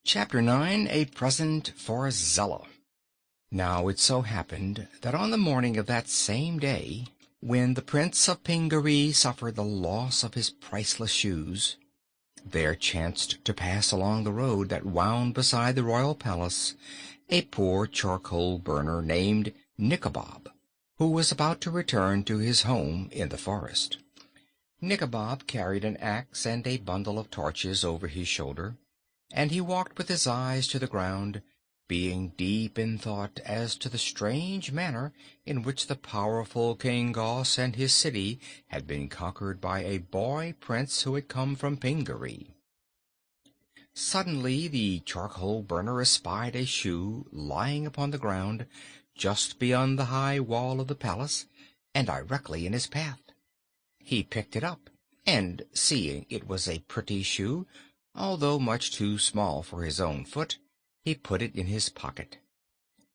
Chapter 9. A Present for Zella. Now it so happened that on the morning of that same day, when the Prince of Pingaree suffered the loss of his priceless shoes, there chanced to pass along the road that wound beside the royal palace a poor charcoal burner named Nikobob, who was about to return to his home in the forest. Nikobob carried an axe and a bundle of torches over his shoulder, and he walked with his eyes to the ground, being deep in thought as to the strange manner in which the powerful King Gos and his city had been conquered by a boy prince who had come from Pingaree. Suddenly the charcoal burner espied a shoe lying upon the ground just beyond the high wall of the palace, and directly in his path. He picked it up, and seeing it was a pretty shoe, although much too small for his own foot, he put it in his pocket.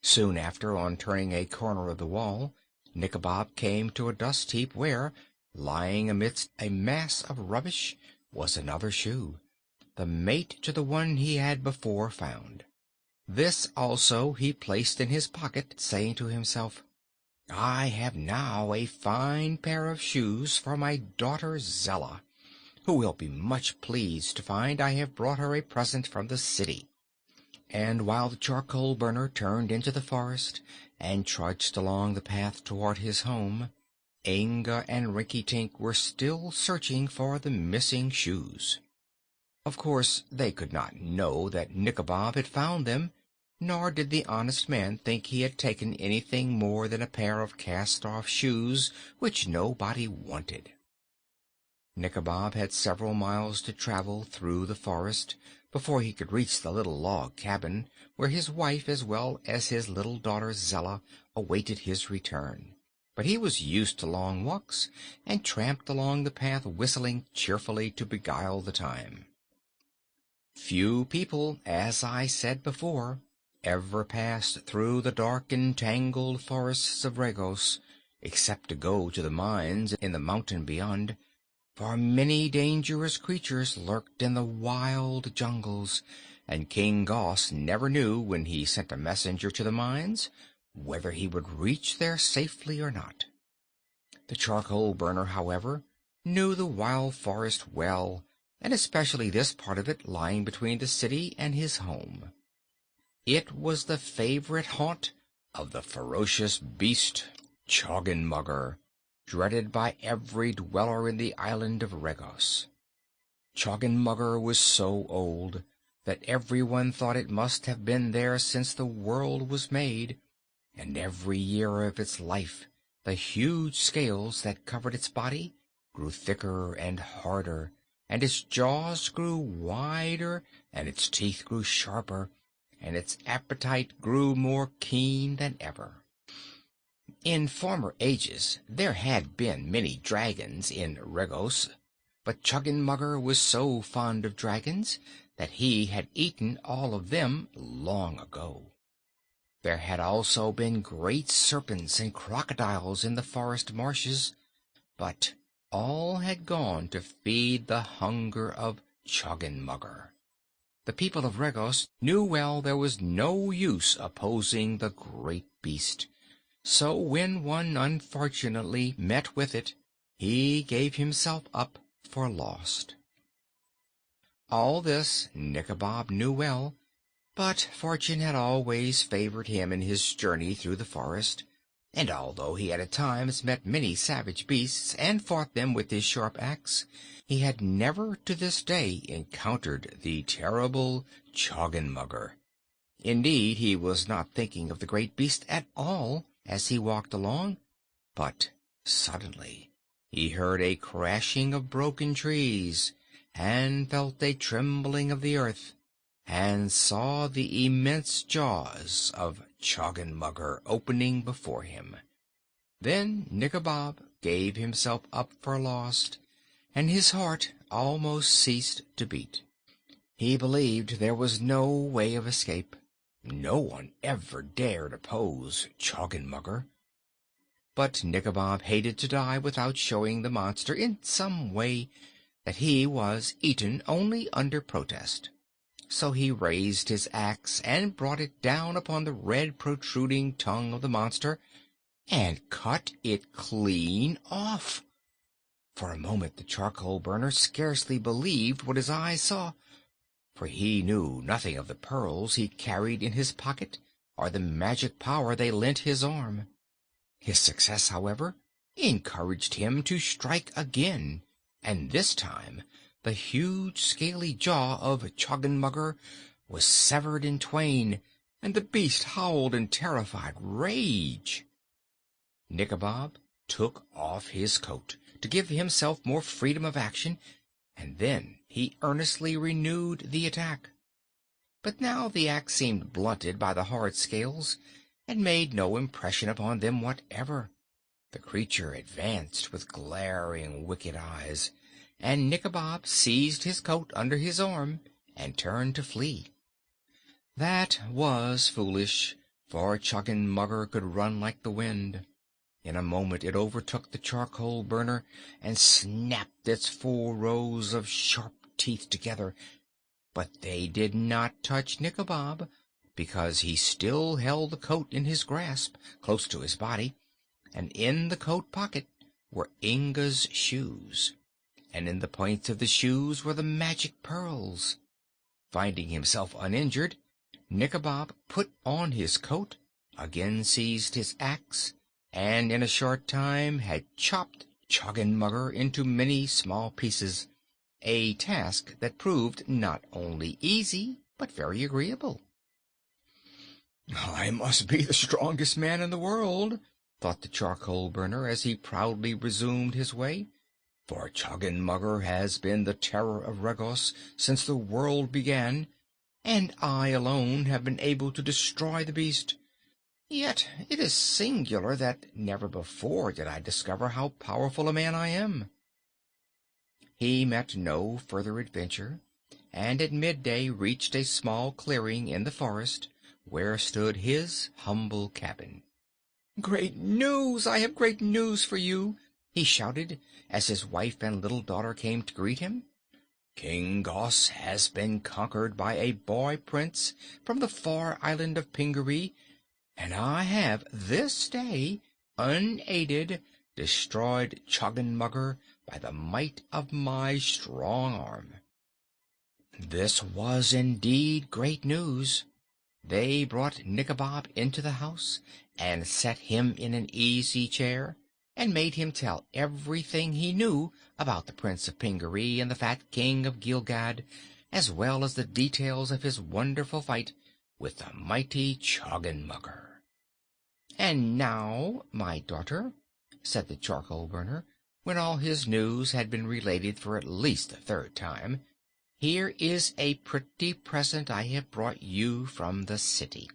Soon after, on turning a corner of the wall, Nikobob came to a dust heap where, lying amidst a mass of rubbish, was another shoe, the mate to the one he had before found. This also he placed in his pocket, saying to himself, "I have now a fine pair of shoes for my daughter Zella, who will be much pleased to find I have brought her a present from the city." And while the charcoal burner turned into the forest and trudged along the path toward his home, Inga and Rinkitink were still searching for the missing shoes. Of course, they could not know that Nikobob had found them, nor did the honest man think he had taken anything more than a pair of cast-off shoes which nobody wanted. Nikobob had several miles to travel through the forest before he could reach the little log cabin where his wife as well as his little daughter Zella awaited his return. But he was used to long walks, and tramped along the path whistling cheerfully to beguile the time. Few people, as I said before, ever passed through the dark and tangled forests of Regos, except to go to the mines in the mountain beyond, for many dangerous creatures lurked in the wild jungles, and King Gos never knew, when he sent a messenger to the mines, whether he would reach there safely or not. The charcoal burner, however, knew the wild forest well, and especially this part of it lying between the city and his home. It was the favorite haunt of the ferocious beast Choggenmugger, dreaded by every dweller in the island of Regos. Choggenmugger was so old that everyone thought it must have been there since the world was made, and every year of its life the huge scales that covered its body grew thicker and harder, and its jaws grew wider, and its teeth grew sharper, and its appetite grew more keen than ever. In former ages there had been many dragons in Regos, but Choggenmugger was so fond of dragons that he had eaten all of them long ago. There had also been great serpents and crocodiles in the forest marshes, but all had gone to feed the hunger of Choggenmugger. The people of Regos knew well there was no use opposing the great beast, so when one unfortunately met with it, he gave himself up for lost. All this Nikobob knew well, but fortune had always favored him in his journey through the forest, and although he had at times met many savage beasts and fought them with his sharp axe, he had never to this day encountered the terrible Choggenmugger. Indeed, he was not thinking of the great beast at all as he walked along, but suddenly he heard a crashing of broken trees, and felt a trembling of the earth, and saw the immense jaws of Choggenmugger opening before him. Then Nikobob gave himself up for lost, and his heart almost ceased to beat. He believed there was no way of escape. No one ever dared oppose Choggenmugger. But Nikobob hated to die without showing the monster in some way that he was eaten only under protest. So he raised his axe and brought it down upon the red protruding tongue of the monster and cut it clean off. For a moment the charcoal burner scarcely believed what his eyes saw, for he knew nothing of the pearls he carried in his pocket or the magic power they lent his arm. His success, however, encouraged him to strike again, and this time the huge scaly jaw of Choggenmugger was severed in twain, and the beast howled in terrified rage. Nikobob took off his coat to give himself more freedom of action, and then he earnestly renewed the attack. But now the axe seemed blunted by the hard scales, and made no impression upon them whatever. The creature advanced with glaring, wicked eyes, and Nikobob seized his coat under his arm and turned to flee. That was foolish, for Choggenmugger could run like the wind. In a moment it overtook the charcoal burner and snapped its 4 rows of sharp teeth together, but they did not touch Nikobob, because he still held the coat in his grasp, close to his body, and in the coat pocket were Inga's shoes, and in the points of the shoes were the magic pearls. Finding himself uninjured, Nikobob put on his coat, again seized his axe, and in a short time had chopped Choggenmugger into many small pieces, a task that proved not only easy but very agreeable. "I must be the strongest man in the world," thought the charcoal burner as he proudly resumed his way, "for Choggenmugger has been the terror of Regos since the world began, and I alone have been able to destroy the beast. Yet it is singular that never before did I discover how powerful a man I am." He met no further adventure, and at midday reached a small clearing in the forest where stood his humble cabin. "Great news! I have great news for you!" he shouted, as his wife and little daughter came to greet him. "King Gos has been conquered by a boy prince from the far island of Pingaree, and I have this day, unaided, destroyed Choggenmugger by the might of my strong arm." This was indeed great news. They brought Nikobob into the house and set him in an easy chair, and made him tell everything he knew about the Prince of Pingaree and the fat King of Gilgad, as well as the details of his wonderful fight with the mighty Choggenmugger. "And now, my daughter," said the charcoal burner, when all his news had been related for at least the 3rd time, "here is a pretty present I have brought you from the city."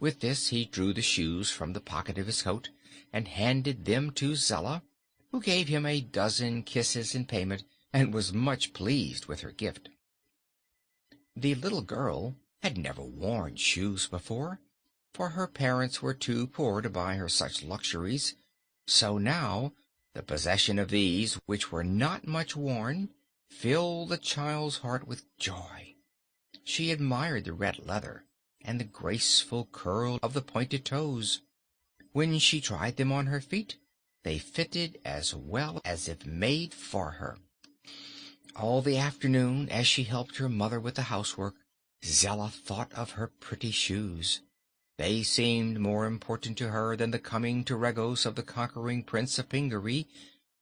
With this he drew the shoes from the pocket of his coat and handed them to Zella, who gave him a dozen kisses in payment and was much pleased with her gift. The little girl had never worn shoes before, for her parents were too poor to buy her such luxuries, so now the possession of these, which were not much worn, filled the child's heart with joy. She admired the red leather and the graceful curl of the pointed toes. When she tried them on her feet, they fitted as well as if made for her. All the afternoon, as she helped her mother with the housework, Zella thought of her pretty shoes. They seemed more important to her than the coming to Regos of the conquering Prince of Pingaree,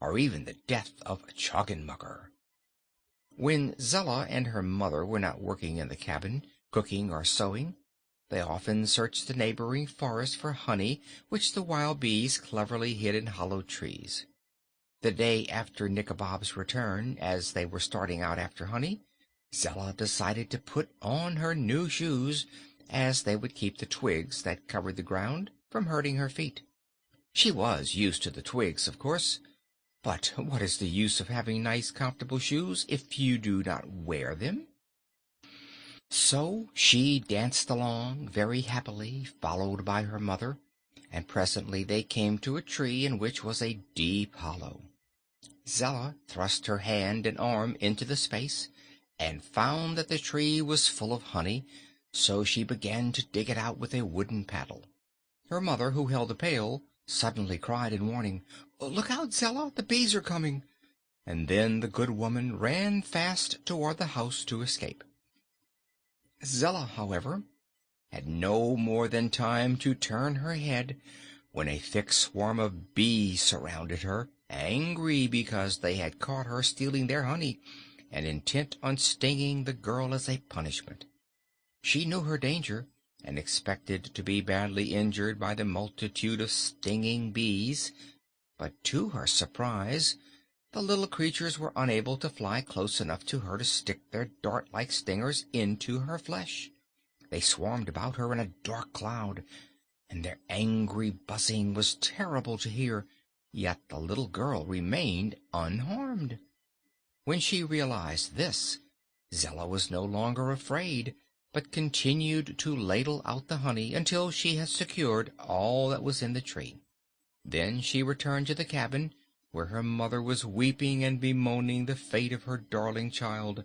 or even the death of Choggenmugger. When Zella and her mother were not working in the cabin, cooking or sewing, they often searched the neighboring forest for honey which the wild bees cleverly hid in hollow trees. The day after Nikobob's return, as they were starting out after honey, Zella decided to put on her new shoes, as they would keep the twigs that covered the ground from hurting her feet. She was used to the twigs, of course, but what is the use of having nice, comfortable shoes if you do not wear them? So she danced along very happily, followed by her mother, and presently they came to a tree in which was a deep hollow. Zella thrust her hand and arm into the space, and found that the tree was full of honey, so she began to dig it out with a wooden paddle. Her mother, who held the pail, suddenly cried in warning, "Look out, Zella! The bees are coming!" And then the good woman ran fast toward the house to escape. Zella, however, had no more than time to turn her head when a thick swarm of bees surrounded her, angry because they had caught her stealing their honey, and intent on stinging the girl as a punishment. She knew her danger, and expected to be badly injured by the multitude of stinging bees, but to her surprise the little creatures were unable to fly close enough to her to stick their dart-like stingers into her flesh. They swarmed about her in a dark cloud, and their angry buzzing was terrible to hear, yet the little girl remained unharmed. When she realized this, Zella was no longer afraid, but continued to ladle out the honey until she had secured all that was in the tree. Then she returned to the cabin, where her mother was weeping and bemoaning the fate of her darling child,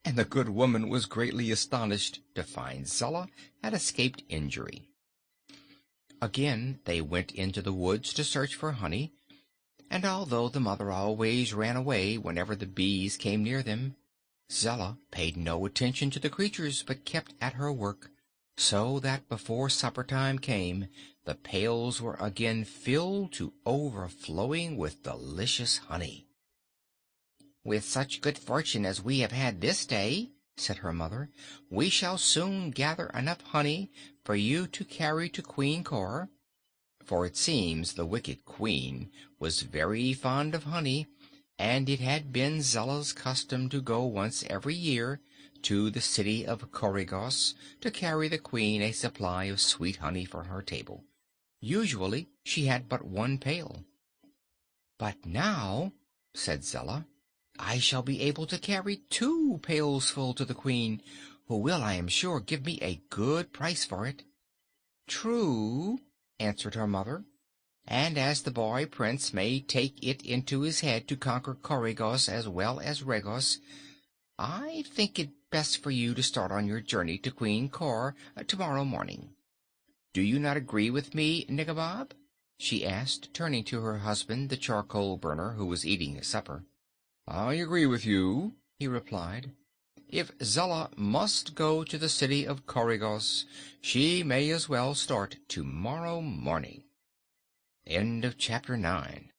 and the good woman was greatly astonished to find Zella had escaped injury. Again they went into the woods to search for honey, and although the mother always ran away whenever the bees came near them, Zella paid no attention to the creatures, but kept at her work, so that before supper time came the pails were again filled to overflowing with delicious honey. "With such good fortune as we have had this day," said her mother, "we shall soon gather enough honey for you to carry to Queen Cor." For it seems the wicked queen was very fond of honey, and it had been Zella's custom to go once every year to the city of Coregos to carry the queen a supply of sweet honey for her table. Usually she had but one pail. "But now," said Zella, "I shall be able to carry 2 pailsful to the queen, who will, I am sure, give me a good price for it." "True," answered her mother, "and as the boy prince may take it into his head to conquer Coregos as well as Regos, I think it best for you to start on your journey to Queen Cor tomorrow morning. Do you not agree with me, Nikobob?" she asked, turning to her husband, the charcoal burner, who was eating his supper. "I agree with you," he replied. "If Zella must go to the city of Coregos, she may as well start tomorrow morning." End of chapter 9.